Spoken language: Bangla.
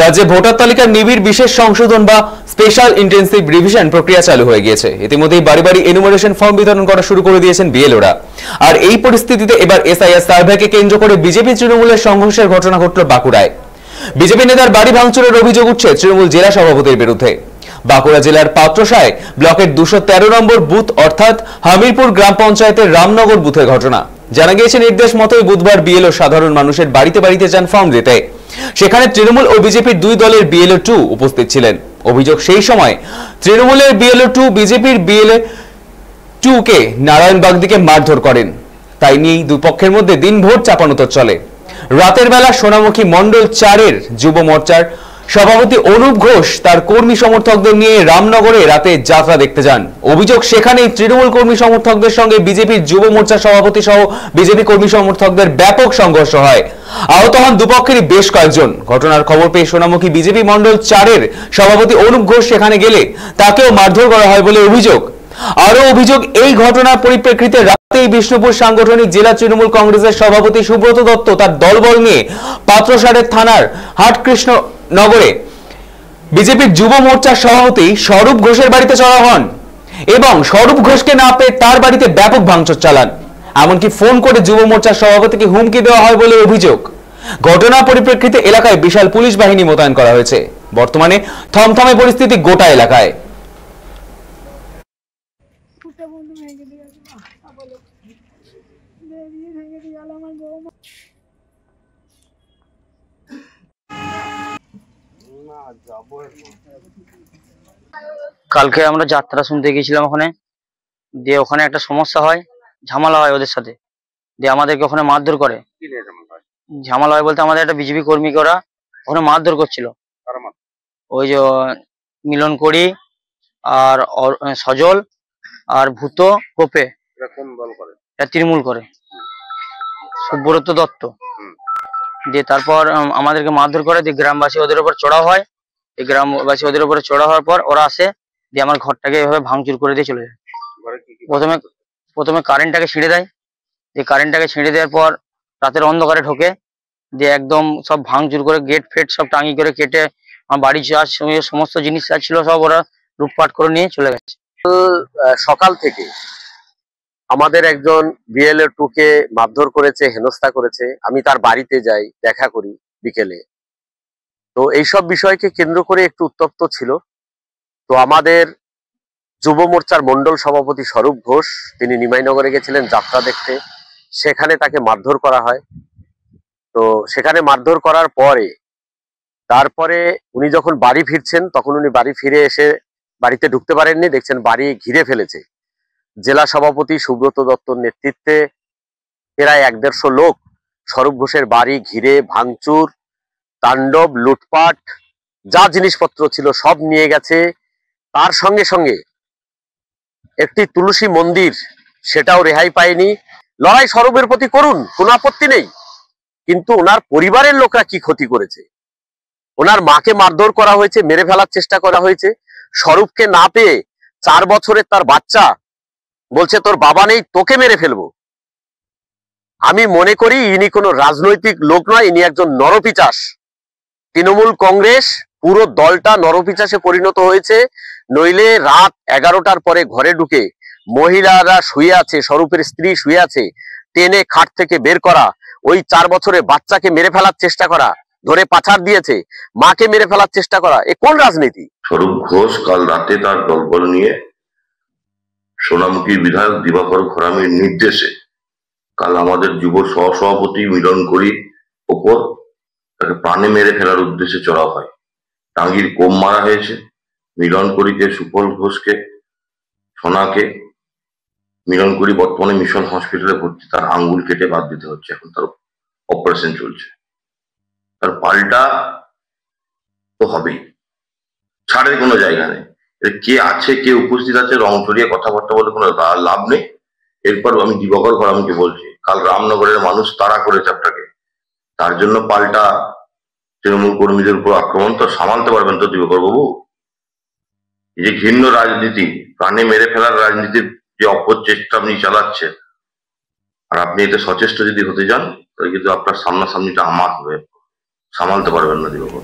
রাজ্যে ভোটার তালিকার নিবিড় বিশেষ সংশোধন বা স্পেশাল ইন্টেন্সিভ রিভিশন প্রক্রিয়া চালু হয়ে গিয়েছে। ইতিমধ্যেই বাড়ি বাড়ি এনুমারেশন ফর্ম বিতরণ করা শুরু করে দিয়েছেন বিএলওরা। আর এই পরিস্থিতিতে এবার এসআইআর সার্ভেকে কেন্দ্র করে বিজেপি তৃণমূলের সংঘর্ষের ঘটনা ঘটল বাঁকুড়ায়। বিজেপি নেতার বাড়ি ভাঙচুরের অভিযোগ উঠছে তৃণমূল জেলা সভাপতির বিরুদ্ধে। বাঁকুড়া জেলার পাত্রসায় ব্লকের 213 নম্বর বুথ অর্থাৎ হামিরপুর গ্রাম পঞ্চায়েতের রামনগর বুথের ঘটনা। জানা গিয়েছে নির্দেশ মতোই বুধবার বিএলও সাধারণ মানুষের বাড়িতে বাড়িতে যান ফর্ম দিতে। সেখানে তৃণমূল ও বিজেপির দুই দলের বিএলও 2 উপস্থিত ছিলেন। অভিযোগ, সেই সময় তৃণমূলের বিএলও 2 বিজেপির বিএলও 2 কে নারায়ণবাগ দিকে মারধর করেন। তাই নিয়ে দুই পক্ষের মধ্যে দিনভর চাপানোতর চলে। রাতের বেলা সোনামুখী মণ্ডল 4 এর যুব মোর্চার সভাপতি অনুপ ঘোষ তার কর্মী সমর্থকদের নিয়ে রামনগরে রাতে যাত্রা দেখতে যান। অভিযোগ, সেখানেই তৃণমূল কর্মী সমর্থকদের সঙ্গে বিজেপির যুব মোর্চার সভাপতি সহ বিজেপি কর্মী সমর্থকদের ব্যাপক সংঘর্ষ হয়। আহত হন দুপক্ষেরই বেশ কয়েকজন। ঘটনার খবর পেয়ে সোনামুখী বিজেপি মণ্ডল 4 এর সভাপতি অনুপ ঘোষ সেখানে গেলে তাকেও মারধর করা হয় বলে অভিযোগ। আরো অভিযোগ, এই ঘটনার পরিপ্রেক্ষিতে রাতেই বিষ্ণুপুর সাংগঠনিক জেলা তৃণমূল কংগ্রেসের সভাপতি সুব্রত দত্ত তার দলবল নিয়ে পাত্রসারের থানার হাটকৃষ্ণ নগরে বিজেপির যুব মোর্চার সভাপতি স্বরূপ ঘোষের বাড়িতে চড়া হন এবং স্বরূপ ঘোষকে না পেয়ে তার বাড়িতে ব্যাপক ভাঙচুর চালান। এমনকি ফোন করে যুব মোর্চার সভাপতিকে হুমকি দেওয়া হয় বলে অভিযোগ। ঘটনার পরিপ্রেক্ষিতে এলাকায় বিশাল পুলিশ বাহিনী মোতায়েন করা হয়েছে। বর্তমানে থমথমে পরিস্থিতি গোটা এলাকায়। কালকে আমরা যাত্রা শুনতে গেছিলাম ওখানে, দিয়ে ওখানে একটা সমস্যা হয়, ঝামেলা হয় ওদের সাথে, দিয়ে আমাদেরকে ওখানে মারধর করে। ঝামেলা হয় বলতে আমাদের একটা বিজেপি কর্মীকে ওরা ওখানে মারধর করছিল। ওই যে মিলন করি আর সজল আর ভূত কোপে, তৃণমূল করে সুব্রত দত্ত। দিয়ে তারপর আমাদেরকে মারধর করে, দিয়ে গ্রামবাসী ওদের উপর চড়াও হয়। এই গ্রামবাসী ওদের উপরে চড়া হওয়ার পর ওরা আসে, দিয়ে আমার ঘরটাকে এভাবে ভাঙচুর করে দিয়ে চলে যায়। প্রথমে কারেন্টটাকে ছিঁড়ে দেয়। দিয়ে কারেন্টটাকে ছিঁড়ে দেওয়ার পর রাতের অন্ধকারে ঢোকে, দিয়ে একদম সব ভাঙচুর করে গেট ফেট সব টাঙি করে কেটে আমার বাড়ি যাওয়ার সমস্ত জিনিস যা ছিল সব ওরা লুটপাট করে নিয়ে চলে গেছে। সকাল থেকে আমাদের একজন বিএলও 2 কে মারধর করেছে, হেনস্থা করেছে। আমি তার বাড়িতে যাই, দেখা করি বিকেলে। তো এইসব বিষয়কে কেন্দ্র করে একটু উত্তপ্ত ছিল। তো আমাদের যুব মোর্চার মন্ডল সভাপতি স্বরূপ ঘোষ তিনি নিমাইনগরে গেছিলেন যাত্রা দেখতে, সেখানে তাকে মারধর করা হয়। তো সেখানে মারধর করার পরে তারপরে উনি যখন বাড়ি ফিরছেন, তখন উনি বাড়ি ফিরে এসে বাড়িতে ঢুকতে পারেননি, দেখছেন বাড়ি ঘিরে ফেলেছে। জেলা সভাপতি সুব্রত দত্তর নেতৃত্বে প্রায় 150 লোক স্বরূপ ঘোষের বাড়ি ঘিরে ভাঙচুর, তাণ্ডব, লুটপাট, যা জিনিসপত্র ছিল সব নিয়ে গেছে। তার সঙ্গে সঙ্গে একটি তুলসী মন্দির সেটাও রেহাই পায়নি। লড়াই স্বরূপের প্রতি করুন, কোনো আপত্তি নেই, কিন্তু ওনার পরিবারের লোকরা কি ক্ষতি করেছে। ওনার মাকে মারধর করা হয়েছে, মেরে ফেলার চেষ্টা করা হয়েছে। স্বরূপকে না পেয়ে 4 বছরের তার বাচ্চা বলছে তোর বাবা নেই, তোকে মেরে ফেলবো। আমি মনে করি ইনি কোনো রাজনৈতিক লোক নয়, ইনি একজন নরপিচাস। তৃণমূল কংগ্রেস পুরো দলটা নরপিচাসে পরিণত হয়েছে। নইলে রাত 11টার পরে ঘরে ঢুকে মহিলারা শুয়ে আছে, স্বরূপের স্ত্রী শুয়ে আছে, টেনে খাট থেকে বের করা, ওই 4 বছরের বাচ্চাকে মেরে ফেলার চেষ্টা করা, ধরে পাছাড় দিয়েছে, মাকে মেরে ফেলার চেষ্টা করা, এ কোন রাজনীতি? স্বরূপ ঘোষ কাল রাতে তার দলবল নিয়ে সোনামুখী বিধায়ক দিবাকর ঘরামির নির্দেশে কাল আমাদের যুব সহসভাপতি মিলন করি ওপর তাকে প্রাণে মেরে ফেলার উদ্দেশ্যে চড়া হয়। টাঙ্গির কোপ মারা হয়েছে, মিলন করিকে, সুফল ঘোষকে, সোনাকে। মিলন করি বর্তমানে মিশন হসপিটালে ভর্তি, তার আঙ্গুল কেটে বাদ দিতে হচ্ছে, এখন তার অপারেশন চলছে। তার পাল্টা তো হবেই, ছাড়ের কোনো জায়গা নেই। কে আছে, কে উপস্থিত আছে, রং চড়িয়ে কথাবার্তা বলে কোনো লাভ নেই। এরপর আমি দিবাকর ঘরামিকে বলছি, কাল রামনগরের মানুষ তাড়া করেছে আপনাকে, তার জন্য পাল্টা তৃণমূল কর্মীদের উপর আক্রমণ তো সামালতে পারবেন তো দিবাকর বাবু? এই যে ঘৃণ্য রাজনীতি, প্রাণে মেরে ফেলার রাজনীতির যে অপচেষ্টা আপনি চালাচ্ছেন, আর আপনি এতে সচেষ্ট যদি হতে যান তাহলে কিন্তু আপনার সামনাসামনিটা আমার হবে, সামালতে পারবেন না দিবাকর।